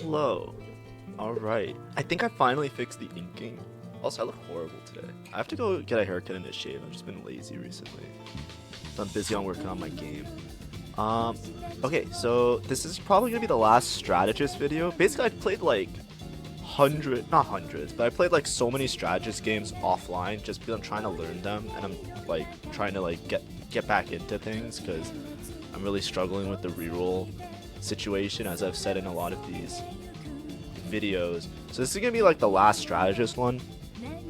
Hello. Alright. I think I finally fixed the inking. Also, I look horrible today. I have to go get a haircut and a shave. I've just been lazy recently. So I'm busy on working on my game. Okay, so this is probably gonna be the last strategist video. Basically, I played like not hundreds, but I played like so many strategist games offline just because I'm trying to learn them, and I'm like trying to like get back into things because I'm really struggling with the reroll situation, as I've said in a lot of these videos. So this is gonna be like the last strategist one.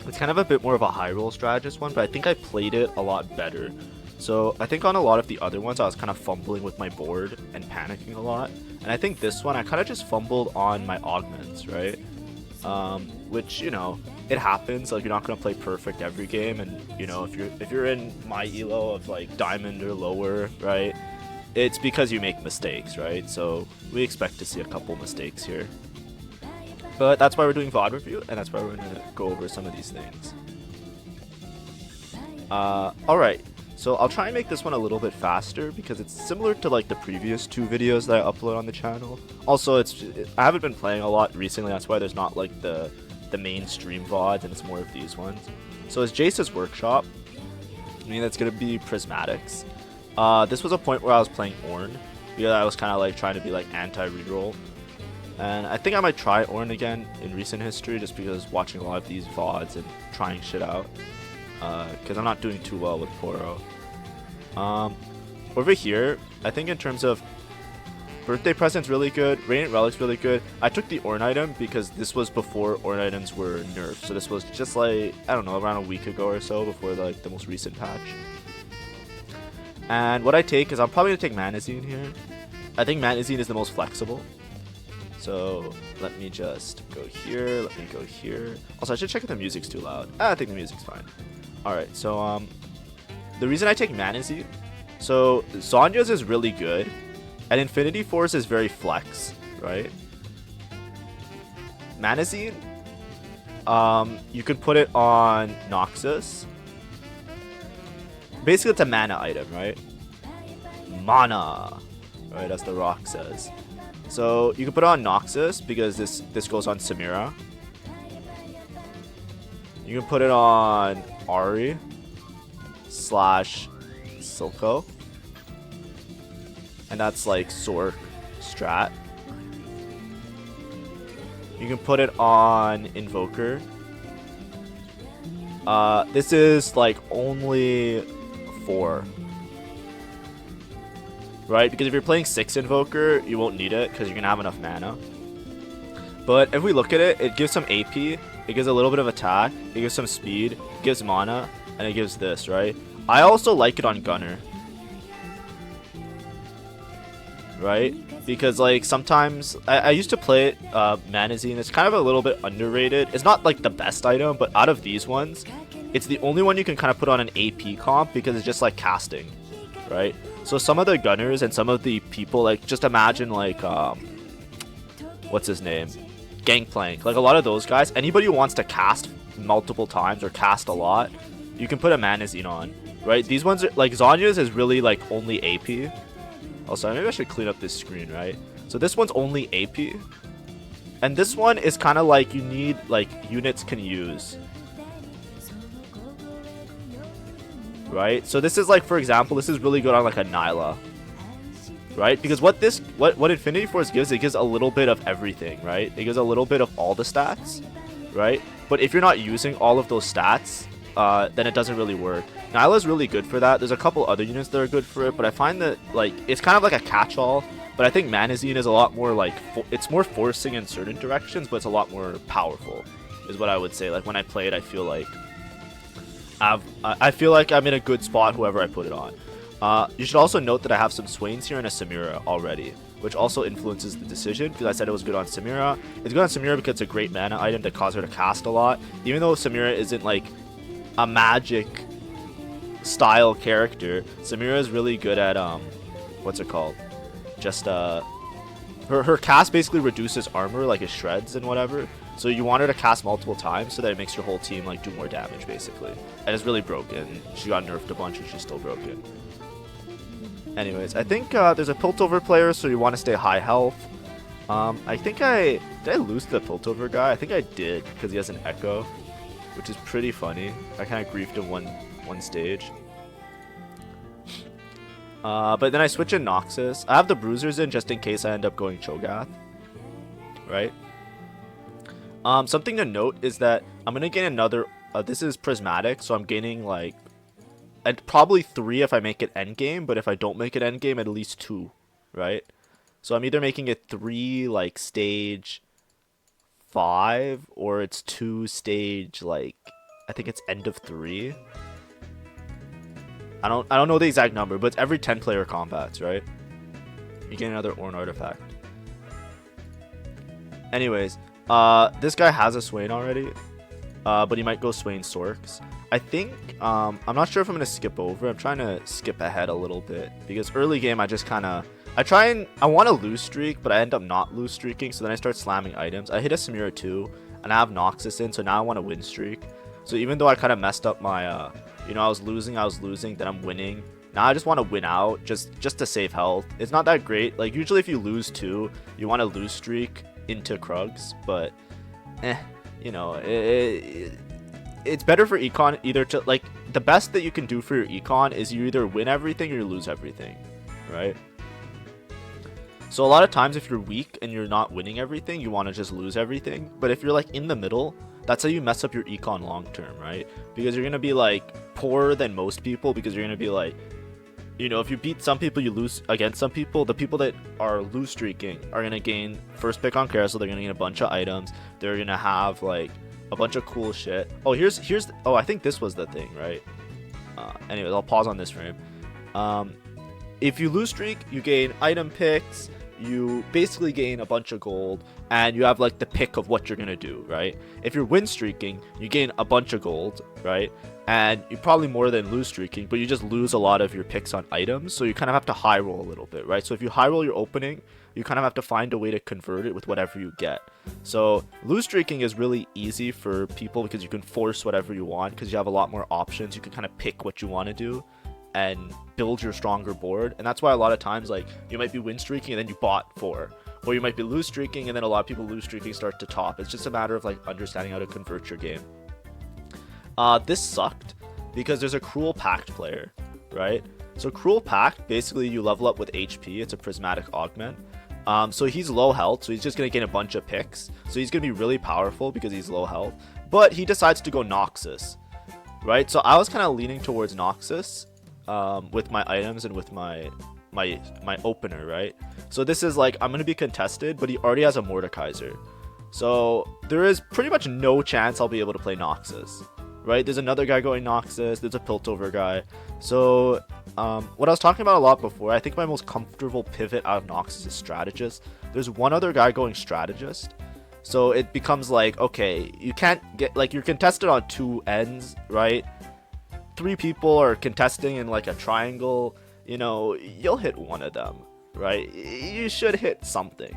It's kind of a bit more of a high roll strategist one, but I think I played it a lot better. So I think on a lot of the other ones I was kind of fumbling with my board and panicking a lot, and I think this one I kind of just fumbled on my augments, right? Which, you know, it happens. Like, you're not gonna play perfect every game, and you know, if you're in my elo of like diamond or lower, right, it's because you make mistakes, right? So we expect to see a couple mistakes here. But that's why we're doing VOD review, and that's why we're going to go over some of these things. Alright, so I'll try and make this one a little bit faster because it's similar to like the previous two videos that I upload on the channel. Also, I haven't been playing a lot recently, that's why there's not like the mainstream VODs, and it's more of these ones. So it's Jace's workshop. I mean, that's going to be prismatics. This was a point where I was playing Ornn, because I was kind of like trying to be like anti-reroll. And I think I might try Ornn again in recent history, just because watching a lot of these VODs and trying shit out. Because I'm not doing too well with Poro. Over here, I think in terms of birthday presents, really good. Radiant Relic's really good. I took the Ornn item because this was before Ornn items were nerfed. So this was just like, I don't know, around a week ago or so, before like the most recent patch. And what I take is, I'm probably going to take Manazine here. I think Manazine is the most flexible. So let me just go here, let me go here. Also, I should check if the music's too loud. I think the music's fine. Alright, so the reason I take Manazine, so Zhonya's is really good, and Infinity Force is very flex, right? Manazine, you could put it on Noxus. Basically, it's a mana item, right? Mana, right, as the rock says. So you can put it on Noxus because this goes on Samira. You can put it on Ari / Silco, and that's like Sork strat. You can put it on Invoker. This is like only 4. Right, because if you're playing 6 Invoker, you won't need it because you're going to have enough mana. But if we look at it, it gives some AP, it gives a little bit of attack, it gives some speed, it gives mana, and it gives this, right? I also like it on Gunner. Right? Because like sometimes, I used to play it, Manazine, it's kind of a little bit underrated. It's not like the best item, but out of these ones, it's the only one you can kind of put on an AP comp because it's just like casting, right? So some of the gunners and some of the people, like, just imagine like what's his name, Gangplank, like a lot of those guys, anybody who wants to cast multiple times or cast a lot, you can put a Manazine on, right? These ones are like, Zhonya's is really like only AP. Also, maybe I should clean up this screen, right? So this one's only AP, and this one is kind of like you need like units can use, right? So this is like, for example, this is really good on like a Nyla, right? Because what Infinity Force gives, it gives a little bit of everything, right? It gives a little bit of all the stats, right? But if you're not using all of those stats, then it doesn't really work. Nyla's really good for that. There's a couple other units that are good for it, but I find that like it's kind of like a catch-all. But I think Manazine is a lot more like, it's more forcing in certain directions, but it's a lot more powerful, is what I would say. Like when I play it, I feel like I'm in a good spot whoever I put it on. You should also note that I have some Swains here and a Samira already, which also influences the decision, because I said it was good on Samira. It's good on Samira because it's a great mana item that causes her to cast a lot. Even though Samira isn't like a magic style character, Samira is really good at what's it called? Just her cast basically reduces armor, like it shreds and whatever. So you want her to cast multiple times so that it makes your whole team like do more damage basically. And it's really broken. She got nerfed a bunch and she's still broken. Anyways, I think there's a Piltover player, so you want to stay high health. I think did I lose to the Piltover guy? I think I did because he has an Echo, which is pretty funny. I kind of griefed him one stage. But then I switch in Noxus. I have the Bruisers in just in case I end up going Cho'Gath, right? Something to note is that I'm gonna gain another. This is Prismatic, so I'm gaining like, probably 3 if I make it endgame. But if I don't make it endgame, at least 2, right? So I'm either making it 3 like stage 5, or it's 2 stage like, I think it's end of 3. I don't know the exact number, but it's every 10 player combats, right? You get another Ornn artifact. Anyways, this guy has a Swain already, but he might go Swain Sorks. I think, I'm not sure if I'm going to skip over. I'm trying to skip ahead a little bit, because early game I just kind of, I want to lose streak, but I end up not lose streaking, so then I start slamming items. I hit a Samira too, and I have Noxus in, so now I want to win streak. So even though I kind of messed up my, you know, I was losing, then I'm winning. Now I just want to win out, just to save health. It's not that great. Like, usually if you lose 2, you want to lose streak into Krugs, but, you know, it's better for econ either to, like, the best that you can do for your econ is you either win everything or you lose everything, right? So a lot of times if you're weak and you're not winning everything, you want to just lose everything. But if you're like in the middle, that's how you mess up your econ long term, right? Because you're going to be like poorer than most people, because you're going to be like, you know, if you beat some people, you lose against some people. The people that are lose streaking are going to gain first pick on carousel. They're going to gain a bunch of items. They're going to have like a bunch of cool shit. Oh, oh, I think this was the thing, right? Anyways, I'll pause on this frame. If you lose streak, you gain item picks. You basically gain a bunch of gold, and you have like the pick of what you're gonna do, right? If you're win streaking, you gain a bunch of gold, right? And you probably more than lose streaking, but you just lose a lot of your picks on items, so you kind of have to high roll a little bit, right? So if you high roll your opening, you kind of have to find a way to convert it with whatever you get. So lose streaking is really easy for people because you can force whatever you want, because you have a lot more options. You can kind of pick what you want to do and build your stronger board. And that's why a lot of times, like, you might be win streaking and then you bot 4, or you might be lose streaking and then a lot of people lose streaking start to top. It's just a matter of like understanding how to convert your game. This sucked because there's a Cruel Pact player, right? So Cruel Pact, basically you level up with HP. It's a prismatic augment. So he's low health, so he's just gonna gain a bunch of picks. So he's gonna be really powerful because he's low health, but he decides to go Noxus, right? So I was kind of leaning towards Noxus with my items and with my opener, right? So this is like, I'm gonna be contested, but he already has a Mordekaiser, so there is pretty much no chance I'll be able to play Noxus, right? There's another guy going Noxus, there's a Piltover guy. So what I was talking about a lot before, I think my most comfortable pivot out of Noxus is Strategist. There's one other guy going Strategist, so it becomes like, okay, you can't get, like, you're contested on 2 ends, right? 3 people are contesting in like a triangle, you know, you'll hit one of them, right? You should hit something.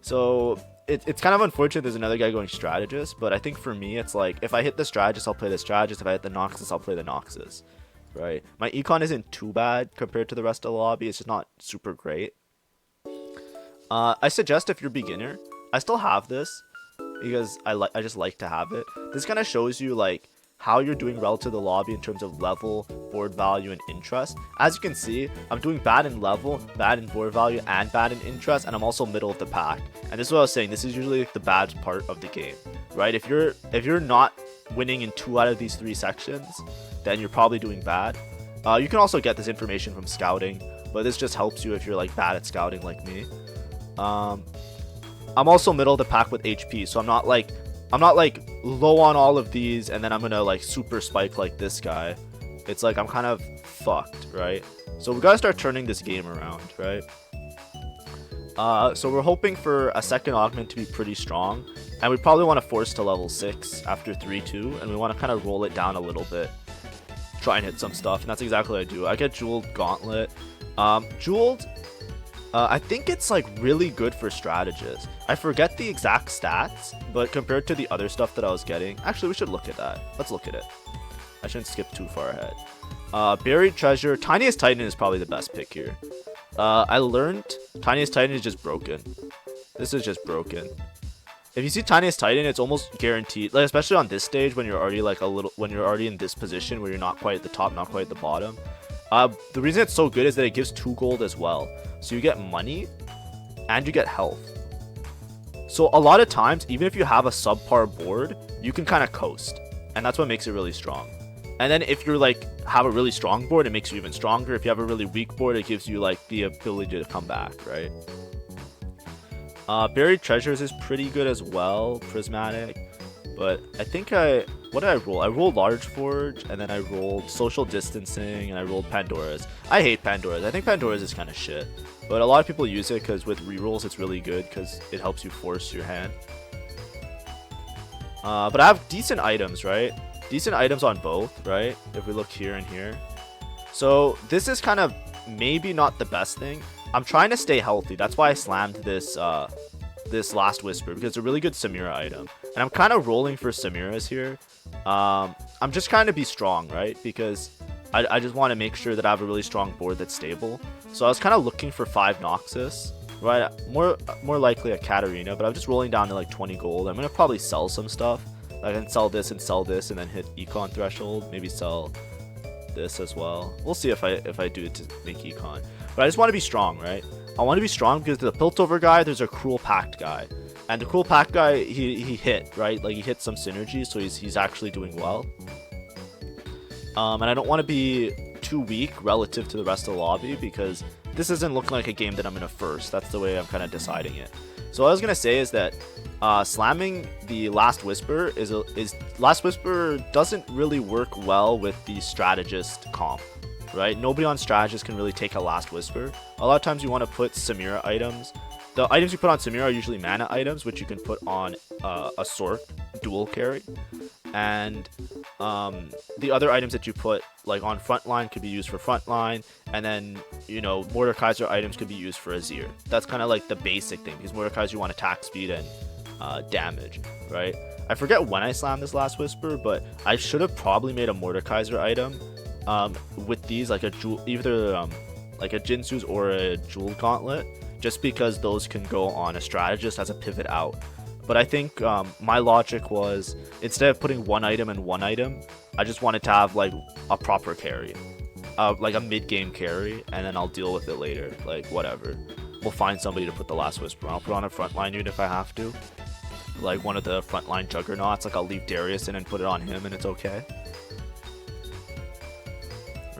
So it's kind of unfortunate there's another guy going Strategist, but I think for me it's like, if I hit the Strategist, I'll play the Strategist. If I hit the Noxus, I'll play the Noxus, right? My econ isn't too bad compared to the rest of the lobby. It's just not super great. I suggest if you're beginner, I still have this because I just like to have it. This kind of shows you like how you're doing relative to the lobby in terms of level, board value, and interest. As you can see, I'm doing bad in level, bad in board value, and bad in interest, and I'm also middle of the pack. And this is what I was saying, this is usually the bad part of the game, right? If you're not winning in 2 out of these 3 sections, then you're probably doing bad. You can also get this information from scouting, but this just helps you if you're like bad at scouting like me. I'm also middle of the pack with HP, so I'm not like low on all of these and then I'm gonna like super spike like this guy. It's like I'm kind of fucked, right? So we gotta start turning this game around, right? So we're hoping for a second augment to be pretty strong, and we probably want to force to level 6 after 3-2, and we want to kind of roll it down a little bit, try and hit some stuff, and that's exactly what I do. I get Jeweled Gauntlet. Jeweled, I think it's like really good for strategists. I forget the exact stats, but compared to the other stuff that I was getting, actually we should look at that. Let's look at it. I shouldn't skip too far ahead. Buried Treasure, Tiniest Titan is probably the best pick here. I learned Tiniest Titan is just broken. This is just broken. If you see Tiniest Titan, it's almost guaranteed, like especially on this stage when you're already like when you're already in this position where you're not quite at the top, not quite at the bottom. The reason it's so good is that it gives 2 gold as well. So you get money and you get health. So a lot of times, even if you have a subpar board, you can kind of coast. And that's what makes it really strong. And then if you're like, have a really strong board, it makes you even stronger. If you have a really weak board, it gives you like the ability to come back, right? Buried Treasures is pretty good as well, Prismatic. But I think what did I roll? I rolled Large Forge, and then I rolled Social Distancing, and I rolled Pandora's. I hate Pandora's. I think Pandora's is kind of shit. But a lot of people use it because with rerolls it's really good because it helps you force your hand. But I have decent items, right? Decent items on both, right? If we look here and here. So this is kind of maybe not the best thing. I'm trying to stay healthy. That's why I slammed this this Last Whisper, because it's a really good Samira item. And I'm kind of rolling for Samiras here. I'm just trying to be strong, right? Because I just want to make sure that I have a really strong board that's stable. So I was kind of looking for 5 Noxus, right? More likely a Katarina, but I'm just rolling down to like 20 gold. I'm going to probably sell some stuff. I can sell this and then hit econ threshold. Maybe sell this as well. We'll see if I do it to make econ. But I just want to be strong, right? I want to be strong because the Piltover guy, there's a Cruel Pact guy. And the Cruel Pact guy, he hit, right? Like he hit some synergy, so he's actually doing well. And I don't want to be too weak relative to the rest of the lobby because this isn't looking like a game that I'm in a first. That's the way I'm kind of deciding it. So what I was gonna say is that slamming the Last Whisper Last Whisper doesn't really work well with the strategist comp, right? Nobody on strategist can really take a Last Whisper. A lot of times you want to put Samira items. The items you put on Samira are usually mana items, which you can put on a Sork dual carry. And the other items that you put like on frontline could be used for frontline, and then you know Mordekaiser items could be used for Azir. That's kind of like the basic thing, because Mordekaiser you want attack speed and damage, right? I forget when I slammed this Last Whisper, but I should have probably made a Mordekaiser item with these, like a jewel, either like a Jinsu's or a Jewel Gauntlet, just because those can go on a strategist as a pivot out. But I think my logic was, instead of putting one item and one item, I just wanted to have like a proper carry, like a mid-game carry, and then I'll deal with it later. Like whatever, we'll find somebody to put the Last Whisper. I'll put on a frontline unit if I have to, like one of the frontline juggernauts. Like I'll leave Darius in and put it on him, and it's okay.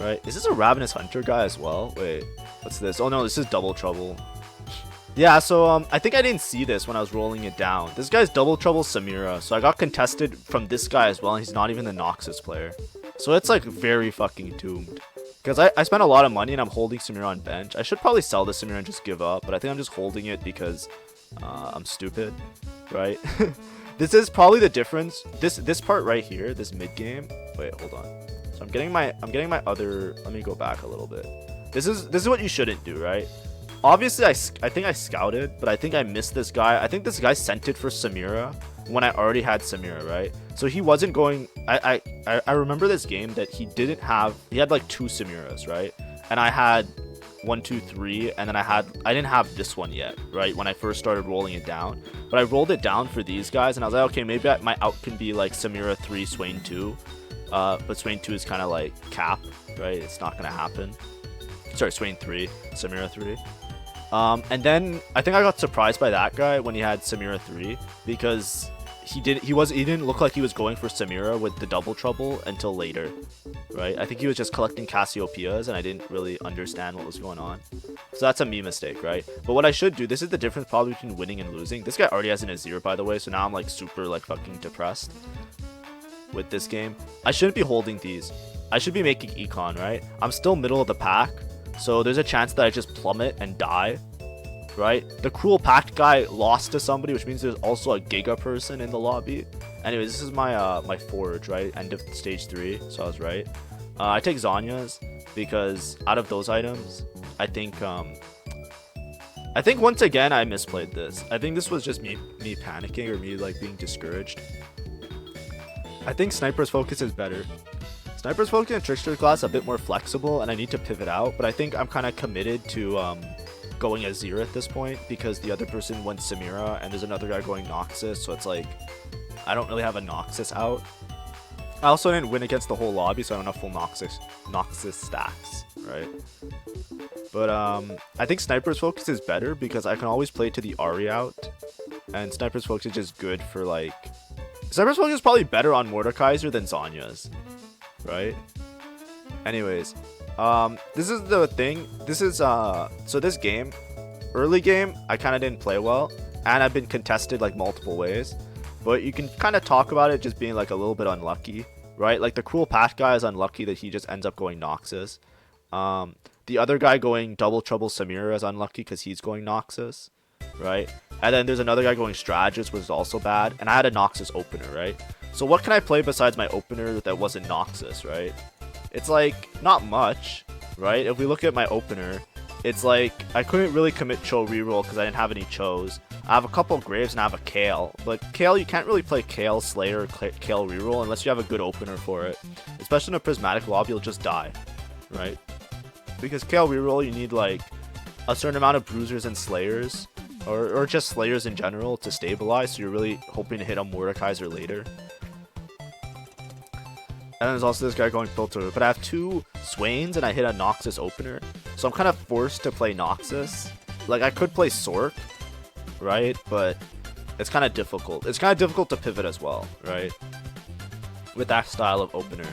Right? Is this a Ravenous Hunter guy as well? Wait, what's this? Oh no, this is Double Trouble. Yeah, so I think I didn't see this when I was rolling it down. This guy's Double Trouble Samira, so I got contested from this guy as well, and he's not even the Noxus player. So it's like very fucking doomed. Because I spent a lot of money and I'm holding Samira on bench. I should probably sell this Samira and just give up, but I think I'm just holding it because I'm stupid, right? This is probably the difference. This part right here, this mid game. Wait, hold on. So I'm getting my other. Let me go back a little bit. This is what you shouldn't do, right? Obviously, I think I scouted, but I think I missed this guy. I think this guy sent it for Samira when I already had Samira, right? So he wasn't going. I remember this game that he had like 2 Samiras, right? And I had 1, 2, 3, and then I didn't have this one yet, right? When I first started rolling it down, but I rolled it down for these guys, and I was like, okay, maybe my out can be like Samira 3, Swain 2, but Swain 2 is kind of like cap, right? It's not gonna happen. Sorry, Swain 3, Samira 3. And then I think I got surprised by that guy when he had Samira 3, because he didn't look like he was going for Samira with the Double Trouble until later, right? I think he was just collecting Cassiopeias, and I didn't really understand what was going on. So that's a me mistake, right? But what I should do, this is the difference probably between winning and losing. This guy already has an Azir, by the way, so now I'm like super like fucking depressed with this game. I shouldn't be holding these. I should be making econ, right? I'm still middle of the pack, so there's a chance that I just plummet and die, right? The Cruel Pact guy lost to somebody, which means there's also a Giga person in the lobby. Anyways, this is my my Forge, right? End of stage 3, so I was right. I take Zanya's because out of those items, I think once again I misplayed this. I think this was just me panicking or me like being discouraged. I think Sniper's Focus is better. Sniper's Focus and Trickster class a bit more flexible, and I need to pivot out, but I think I'm kind of committed to going Azir at this point because the other person went Samira and there's another guy going Noxus, so it's like I don't really have a Noxus out. I also didn't win against the whole lobby, so I don't have full Noxus stacks, right? But I think Sniper's Focus is better because I can always play to the Ahri out, and Sniper's Focus is just good for like... Sniper's Focus is probably better on Mordekaiser than Zhonya's, right? Anyways, this is the thing. This is, so this game, early game, I kind of didn't play well, and I've been contested like multiple ways. But you can kind of talk about it just being like a little bit unlucky, right? Like the Cruel Path guy is unlucky that he just ends up going Noxus. The other guy going Double Trouble Samira is unlucky because he's going Noxus, right? And then there's another guy going Strategist, which is also bad. And I had a Noxus opener, right? So what can I play besides my opener that wasn't Noxus, right? It's like not much, right? If we look at my opener, it's like I couldn't really commit Cho reroll because I didn't have any Chos. I have a couple of Graves and I have a Kale, but Kale, you can't really play Kale Slayer or Kale reroll unless you have a good opener for it. Especially in a Prismatic lobby, you'll just die, right? Because Kale reroll, you need like a certain amount of Bruisers and Slayers, or just Slayers in general to stabilize, so you're really hoping to hit a Mordekaiser later. And then there's also this guy going Filter, but I have two Swains and I hit a Noxus opener, so I'm kind of forced to play Noxus. Like I could play Sork, right? But it's kind of difficult. It's kind of difficult to pivot as well, right? With that style of opener.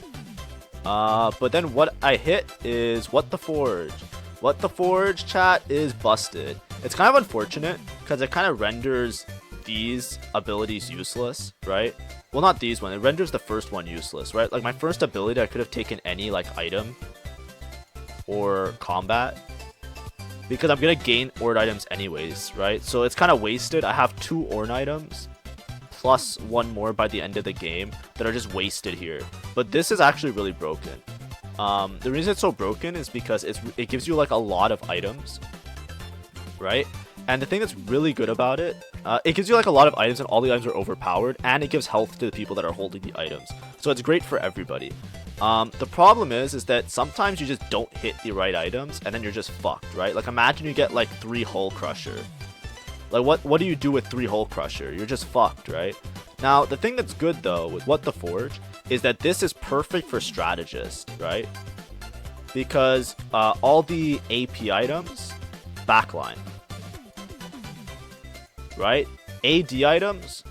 But then what I hit is What the Forge. What the Forge, chat, is busted. It's kind of unfortunate because it kind of renders these abilities useless, right? Well, not these one. It renders the first one useless, right? Like my first ability, I could have taken any like item or combat because I'm gonna gain Ornn items anyways, right? So it's kind of wasted. I have 2 Ornn items plus 1 more by the end of the game that are just wasted here. But this is actually really broken. The reason it's so broken is because it gives you like a lot of items, right? And the thing that's really good about it, it gives you like a lot of items and all the items are overpowered, and it gives health to the people that are holding the items. So it's great for everybody. The problem is that sometimes you just don't hit the right items and then you're just fucked, right? Like imagine you get like 3 Hull Crusher. Like what do you do with 3 Hull Crusher? You're just fucked, right? Now the thing that's good though with What the Forge is that this is perfect for Strategist, right? Because all the AP items, backline. Right? AD items,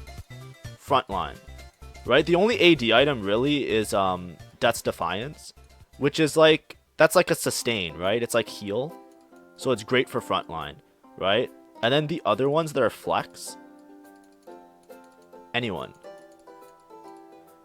frontline. Right? The only AD item really is Death's Defiance, which is like, that's like a sustain, right? It's like heal. So it's great for frontline, right? And then the other ones that are flex, anyone.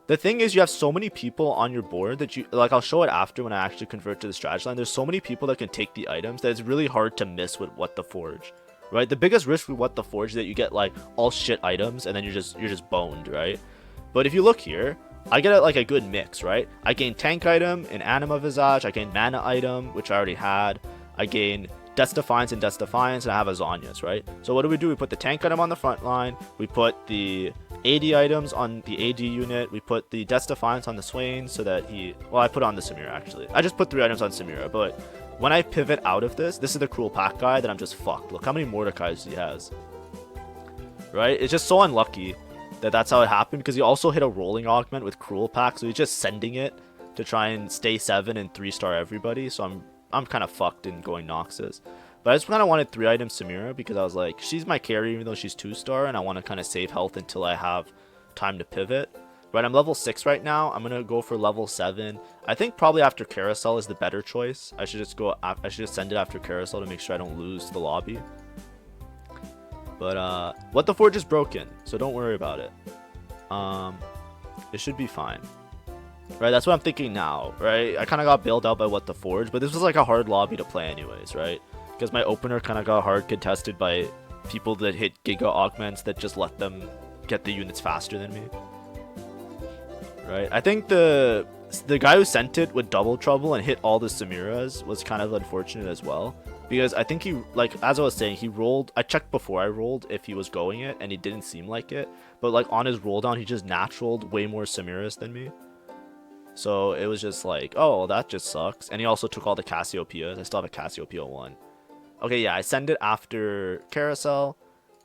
The thing is, you have so many people on your board that you, like I'll show it after when I actually convert to the strategy line. There's so many people that can take the items that it's really hard to miss with What the Forge. Right, the biggest risk with What the Forge is that you get like all shit items and then you're just boned, right? But if you look here, I get like a good mix, right? I gain tank item in Anima Visage, I gain mana item, which I already had, I gain Death's Defiance and Death's Defiance, and I have a Zhonya's, right? So what do? We put the tank item on the front line, we put the AD items on the AD unit, we put the Death's Defiance on the Swain so that he, well, I put on the Samira actually. I just put 3 items on Samira, but when I pivot out of this is the Cruel Pack guy that I'm just fucked. Look how many Mordekais he has. Right? It's just so unlucky that that's how it happened because he also hit a rolling augment with Cruel Pack, so he's just sending it to try and stay 7 and 3-star everybody. So I'm kind of fucked in going Noxus. But I just kind of wanted 3 items Samira because I was like, she's my carry even though she's 2-star, and I want to kind of save health until I have time to pivot. Right, I'm level 6 right now. I'm gonna go for level 7. I think probably after Carousel is the better choice. I should just send it after Carousel to make sure I don't lose the lobby. But What the Forge is broken, so don't worry about it. It should be fine. Right, that's what I'm thinking now, right? I kind of got bailed out by What the Forge, but this was like a hard lobby to play anyways, right? Because my opener kind of got hard contested by people that hit Giga Augments that just let them get the units faster than me. Right, I think the guy who sent it with Double Trouble and hit all the Samiras was kind of unfortunate as well. Because I think he, like, as I was saying, he rolled, I checked before I rolled if he was going it, and he didn't seem like it. But, like, on his roll down, he just naturaled way more Samiras than me. So, it was just like, oh, well, that just sucks. And he also took all the Cassiopeias. I still have a Cassiopeia 1. Okay, yeah, I send it after carousel.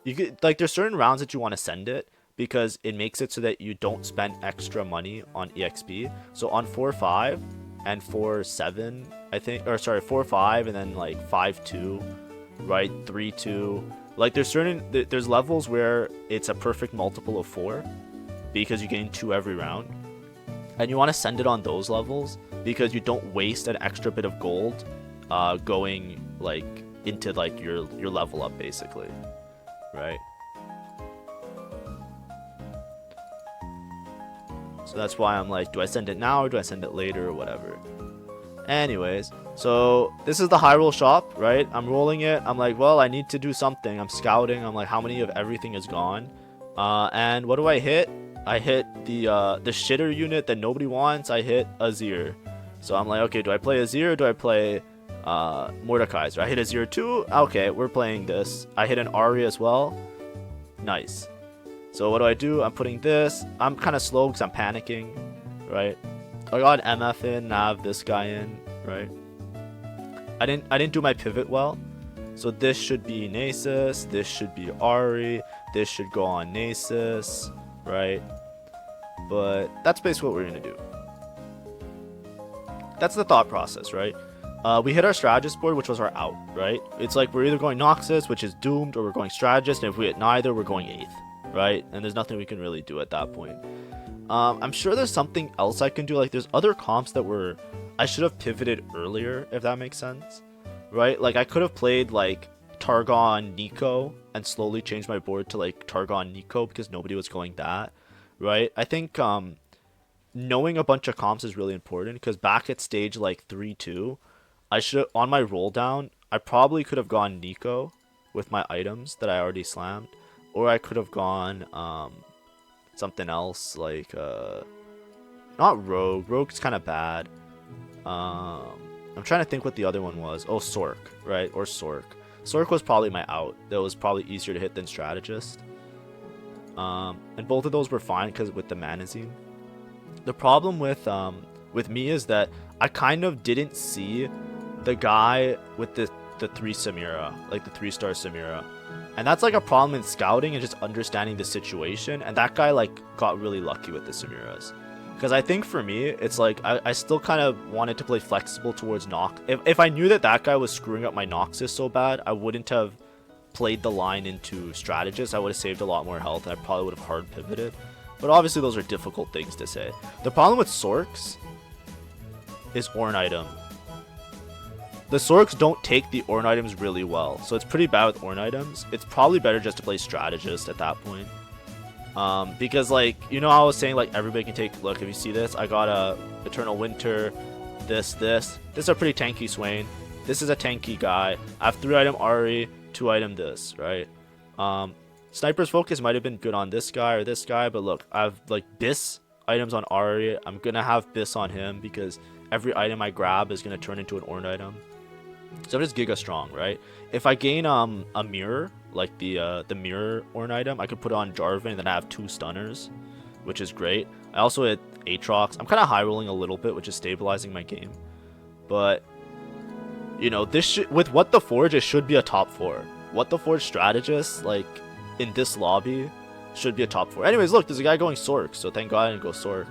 You could, like, there's certain rounds that you want to send it because it makes it so that you don't spend extra money on EXP. So on 4-5 and 4-7, I think, or sorry, 4-5 and then like 5-2, right? 3-2. Like there's levels where it's a perfect multiple of 4 because you gain 2 every round. And you want to send it on those levels because you don't waste an extra bit of gold going like into like your level up basically, right? So that's why I'm like, do I send it now or do I send it later or whatever? Anyways, so this is the high roll shop, right? I'm rolling it. I'm like, well, I need to do something. I'm scouting. I'm like, how many of everything is gone? And what do I hit? I hit the shitter unit that nobody wants. I hit Azir. So I'm like, okay, do I play Azir or do I play Mordekaiser? I hit Azir too. Okay, we're playing this. I hit an Ahri as well. Nice. So what do? I'm putting this. I'm kind of slow because I'm panicking, right? I got MF in, nav this guy in, right? I didn't do my pivot well. So this should be Nasus, this should be Ahri, this should go on Nasus, right? But that's basically what we're gonna do. That's the thought process, right? We hit our strategist board, which was our out, right? It's like we're either going Noxus, which is doomed, or we're going strategist, and if we hit neither, we're going 8th, right? And there's nothing we can really do at that point. I'm sure there's something else I can do. Like there's other comps that I should have pivoted earlier, if that makes sense, right? Like I could have played like Targon Nico and slowly changed my board to like Targon Nico because nobody was going that, right? I think knowing a bunch of comps is really important because back at stage like 3-2, I should, on my roll down, I probably could have gone Nico with my items that I already slammed, or I could have gone something else like not Rogue. Rogue's kind of bad. I'm trying to think what the other one was. Oh, Sork, right? Or Sork. Sork was probably my out. That was probably easier to hit than strategist. And both of those were fine because with the Manazine. The problem with me is that I kind of didn't see the guy with the 3 Samira, like the 3-star Samira. And that's like a problem in scouting and just understanding the situation. And that guy like got really lucky with the Samiras. Because I think for me, it's like I still kind of wanted to play flexible towards Nox. If I knew that guy was screwing up my Noxus so bad, I wouldn't have played the line into strategist. I would have saved a lot more health and I probably would have hard pivoted. But obviously those are difficult things to say. The problem with Sorks is Ornn item. The Sorks don't take the Ornn items really well, so it's pretty bad with Ornn items. It's probably better just to play strategist at that point. Because like, you know, I was saying like everybody can take, look, if you see this, I got a Eternal Winter, this is a pretty tanky Swain. This is a tanky guy. I have 3 item Ahri, 2 item this, right? Sniper's Focus might have been good on this guy or this guy, but look, I have like Biss items on Ahri. I'm gonna have Biss on him because every item I grab is gonna turn into an Ornn item. So I'm just Giga strong, right? If I gain a mirror, like the mirror Ornn item, I could put on Jarvan and then I have 2 stunners, which is great. I also hit Aatrox. I'm kind of high rolling a little bit, which is stabilizing my game. But you know, with What the Forge, it should be a top 4. What the Forge strategist, like in this lobby, should be a top 4. Anyways, look, there's a guy going Sork, so thank God I didn't go Sork.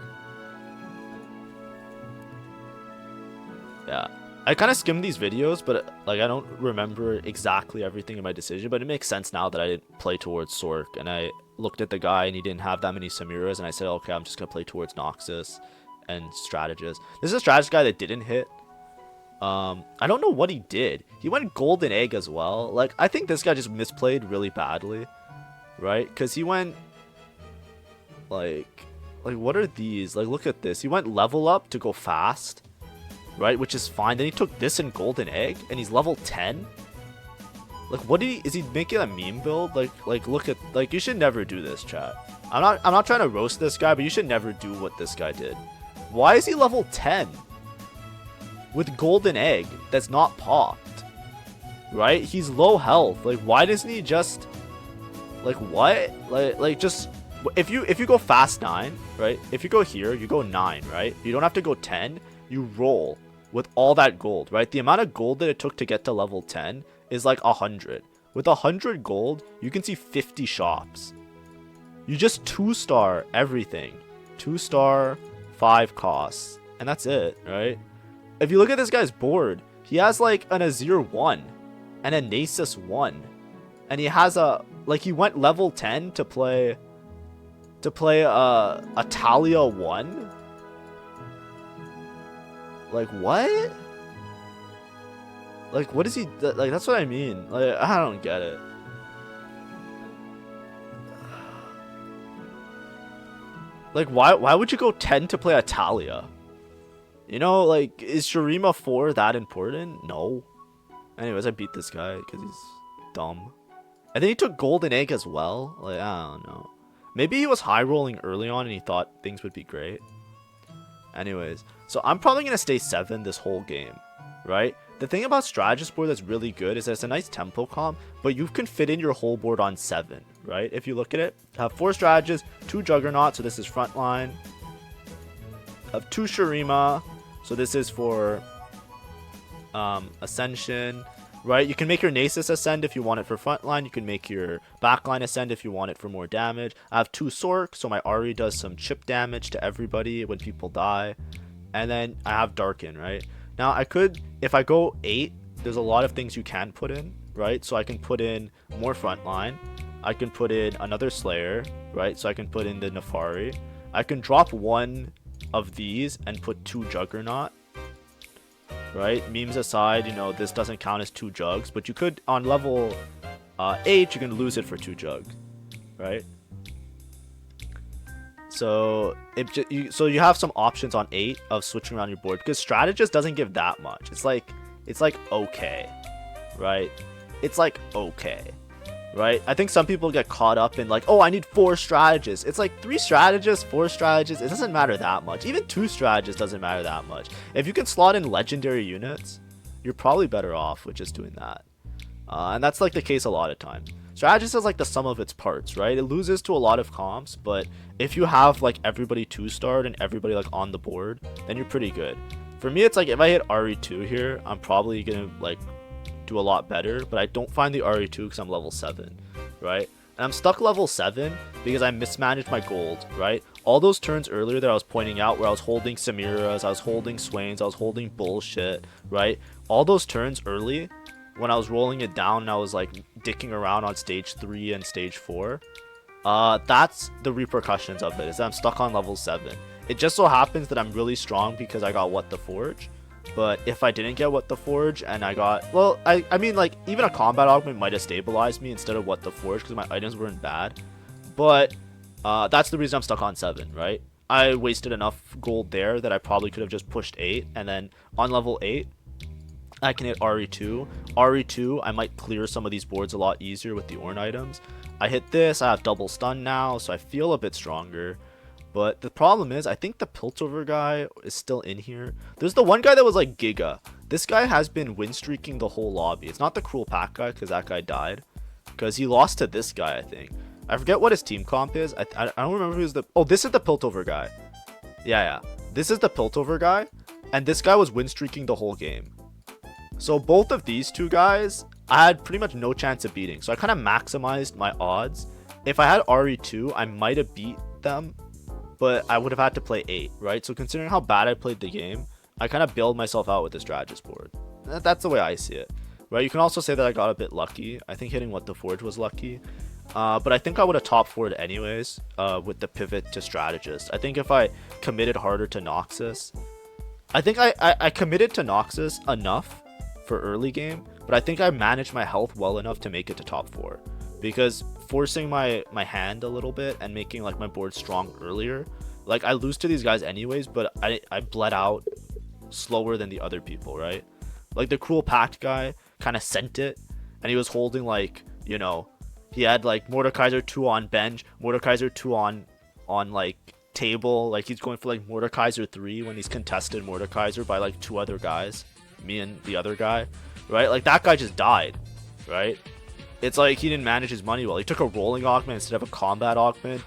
Yeah. I kind of skimmed these videos, but like I don't remember exactly everything in my decision, but it makes sense now that I didn't play towards Sork, and I looked at the guy and he didn't have that many Samiras, and I said, okay, I'm just going to play towards Noxus and strategist. This is a strategist guy that didn't hit. I don't know what he did. He went Golden Egg as well. Like, I think this guy just misplayed really badly, right? Because he went like what are these? Like, look at this. He went level up to go fast, right, which is fine. Then he took this in Golden Egg and he's level 10. Like, what did is he making a meme build? Like look at, like, you should never do this, chat. I'm not trying to roast this guy, but you should never do what this guy did. Why is he level 10 with Golden Egg that's not popped, right? He's low health. Like, why doesn't he just, like, what, like just, if you go fast 9, right, if you go here, you go 9, right, you don't have to go 10. You roll with all that gold, right? The amount of gold that it took to get to level 10 is like 100. With 100 gold, you can see 50 shops. You just 2-star everything. 2-star, 5 costs. And that's it, right? If you look at this guy's board, he has like an Azir 1 and a Nasus 1. And he has a, like, he went level 10 to play a Talia 1. Like, what? Like, what is he, like, that's what I mean. Like, I don't get it. Like, why would you go 10 to play a Talia? You know, like, is Shurima 4 that important? No. Anyways, I beat this guy because he's dumb. And then he took Golden Egg as well. Like, I don't know. Maybe he was high rolling early on and he thought things would be great. Anyways, so I'm probably going to stay 7 this whole game, right? The thing about Strategist board that's really good is that it's a nice tempo comp, but you can fit in your whole board on 7, right? If you look at it, I have 4 Strategists, 2 Juggernauts, so this is frontline. I have 2 Shurima, so this is for Ascension, right? You can make your Nasus ascend if you want it for frontline. You can make your backline ascend if you want it for more damage. I have 2 Sork, so my Ahri does some chip damage to everybody when people die. And then I have Darken, right? Now I could, if I go 8, there's a lot of things you can put in, right? So I can put in more frontline. I can put in another Slayer, right? So I can put in the Nefari. I can drop 1 of these and put 2 Juggernaut. Right, memes aside, you know, this doesn't count as 2 jugs, but you could, on level 8, you can lose it for 2 jugs, right? So you have some options on 8 of switching around your board, because Strategist doesn't give that much. It's like okay, right? It's like okay, right? I think some people get caught up in like, oh, I need 4 strategists. It's like 3 strategists, 4 strategists. It doesn't matter that much. Even 2 strategists doesn't matter that much. If you can slot in legendary units, you're probably better off with just doing that. And that's like the case a lot of times. Strategist is like the sum of its parts, right? It loses to a lot of comps, but if you have like everybody 2-starred and everybody like on the board, then you're pretty good. For me, it's like if I hit RE2 here, I'm probably gonna like do a lot better, but I don't find the RE2 because I'm level 7, right? And I'm stuck level 7 because I mismanaged my gold, right? All those turns earlier that I was pointing out where I was holding Samiras, I was holding Swains, I was holding bullshit, right? All those turns early when I was rolling it down and I was like dicking around on stage 3 and stage 4, that's the repercussions of it, is that I'm stuck on level 7. It just so happens that I'm really strong because I got What the Forge. But if I didn't get What the Forge and I got, well, I mean, like, even a combat augment might have stabilized me instead of What the Forge because my items weren't bad. But that's the reason I'm stuck on 7, right? I wasted enough gold there that I probably could have just pushed 8. And then on level 8, I can hit RE2. RE2, I might clear some of these boards a lot easier with the Ornn items. I hit this, I have double stun now, so I feel a bit stronger. But the problem is, I think the Piltover guy is still in here. There's the one guy that was like Giga. This guy has been win streaking the whole lobby. It's not the Cruel Pack guy, because that guy died. Because he lost to this guy, I think. I forget what his team comp is. I don't remember who's the... Oh, this is the Piltover guy. Yeah. This is the Piltover guy. And this guy was win streaking the whole game. So both of these two guys, I had pretty much no chance of beating. So I kind of maximized my odds. If I had RE2, I might have beat them. But I would have had to play 8, right? So considering how bad I played the game, I kind of bailed myself out with the Strategist board. That's the way I see it, right? You can also say that I got a bit lucky. I think hitting What the Forge was lucky. But I think I would have top 4'd anyways with the pivot to Strategist. I think if I committed harder to Noxus, I think I committed to Noxus enough for early game, but I think I managed my health well enough to make it to top 4. Because forcing my hand a little bit and making like my board strong earlier, like I lose to these guys anyways, but I bled out slower than the other people, right? Like the Cruel Pact guy kind of sent it, and he was holding like, you know, he had like Mordekaiser 2 on bench, Mordekaiser 2 on like table, like he's going for like Mordekaiser 3 when he's contested Mordekaiser by like 2 other guys, me and the other guy, right? Like that guy just died, right? It's like he didn't manage his money well. He took a rolling augment instead of a combat augment,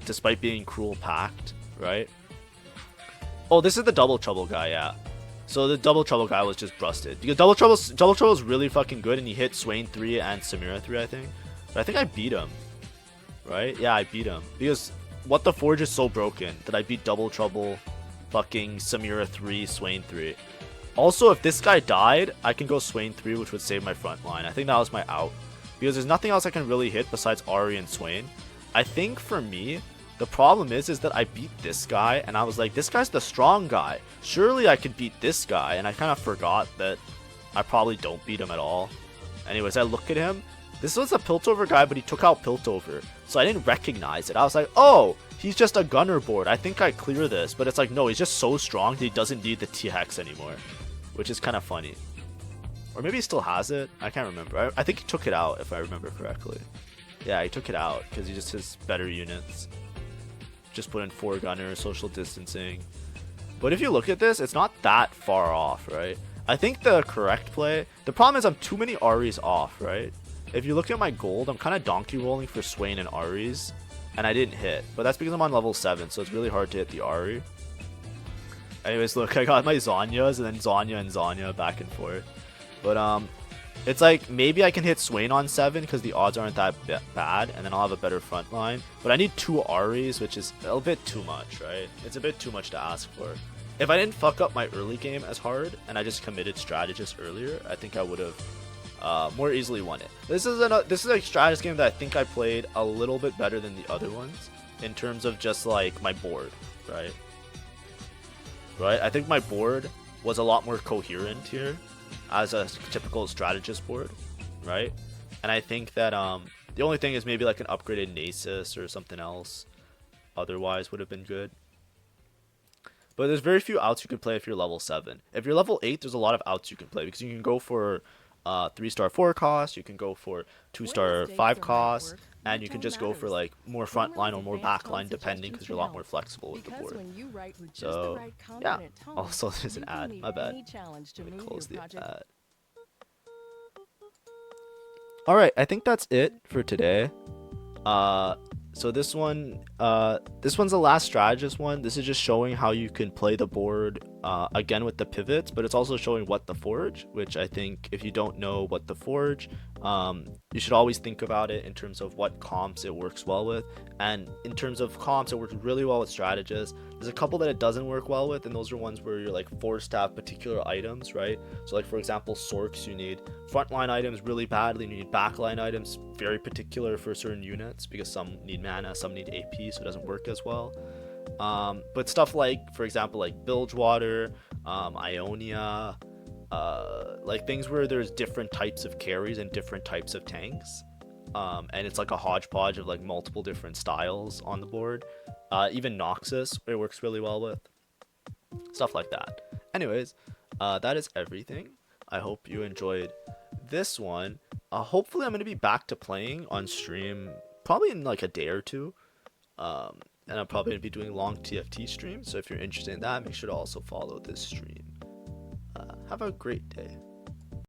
despite being Cruel Pact, right? Oh, this is the Double Trouble guy, yeah. So the double trouble guy was just busted because double trouble is really fucking good, and he hit Swain 3 and Samira 3, I think. But I think I beat him, right? Yeah, I beat him because what the Forge is so broken that I beat double trouble, fucking Samira 3, Swain 3. Also, if this guy died, I can go Swain 3, which would save my front line. I think that was my out because there's nothing else I can really hit besides Ari and Swain. I think for me, the problem is that I beat this guy, and I was like, this guy's the strong guy. Surely I could beat this guy, and I kind of forgot that I probably don't beat him at all. Anyways, I look at him. This was a Piltover guy, but he took out Piltover, so I didn't recognize it. I was like, oh, he's just a gunner board. I think I clear this, but it's like, no, he's just so strong that he doesn't need the T-Hex anymore, which is kind of funny. Or maybe he still has it. I can't remember. I think he took it out, if I remember correctly. Yeah, he took it out because he just has better units. Just put in 4 gunner, social distancing. But if you look at this, it's not that far off, right? I think the correct play, the problem is I'm too many Aries off, right? If you look at my gold, I'm kind of donkey rolling for Swain and Aries, and I didn't hit. But that's because I'm on level 7, so it's really hard to hit the Ari. Anyways, look, I got my Zhonya's and then Zhonya and Zhonya back and forth. But it's like maybe I can hit Swain on 7 because the odds aren't that bad, and then I'll have a better front line. But I need 2 Aries, which is a bit too much, right? It's a bit too much to ask for. If I didn't fuck up my early game as hard and I just committed strategist earlier, I think I would have more easily won it. This is a strategist game that I think I played a little bit better than the other ones in terms of just like my board, right? Right? I think my board was a lot more coherent here as a typical strategist board, right? And I think that the only thing is maybe like an upgraded Nasus or something else otherwise would have been good. But there's very few outs you can play if you're level 7. If you're level 8, there's a lot of outs you can play because you can go for 3-star 4 cost, you can go for 2-star 5 cost, and you can just go for like more frontline or more backline depending because you're a lot more flexible with the board. So yeah, also there's an ad, my bad. Let me close the ad. Alright, I think that's it for today. So this one's the last strategist one. This is just showing how you can play the board again with the pivots, but it's also showing what the Forge, which I think if you don't know what the Forge, you should always think about it in terms of what comps it works well with. And in terms of comps, it works really well with strategists. There's a couple that it doesn't work well with, and those are ones where you're like forced to have particular items, right? So like for example, Sorks, you need frontline items really badly, and you need backline items very particular for certain units because some need mana, some need AP, so it doesn't work as well. But stuff like, for example, like Bilgewater, Ionia, like things where there's different types of carries and different types of tanks, and it's like a hodgepodge of like multiple different styles on the board. Even Noxus, it works really well with stuff like that. Anyways, that is everything. I hope you enjoyed this one. Hopefully I'm going to be back to playing on stream probably in like a day or two. And I'm probably going to be doing long TFT streams, so if you're interested in that, make sure to also follow this stream. Have a great day.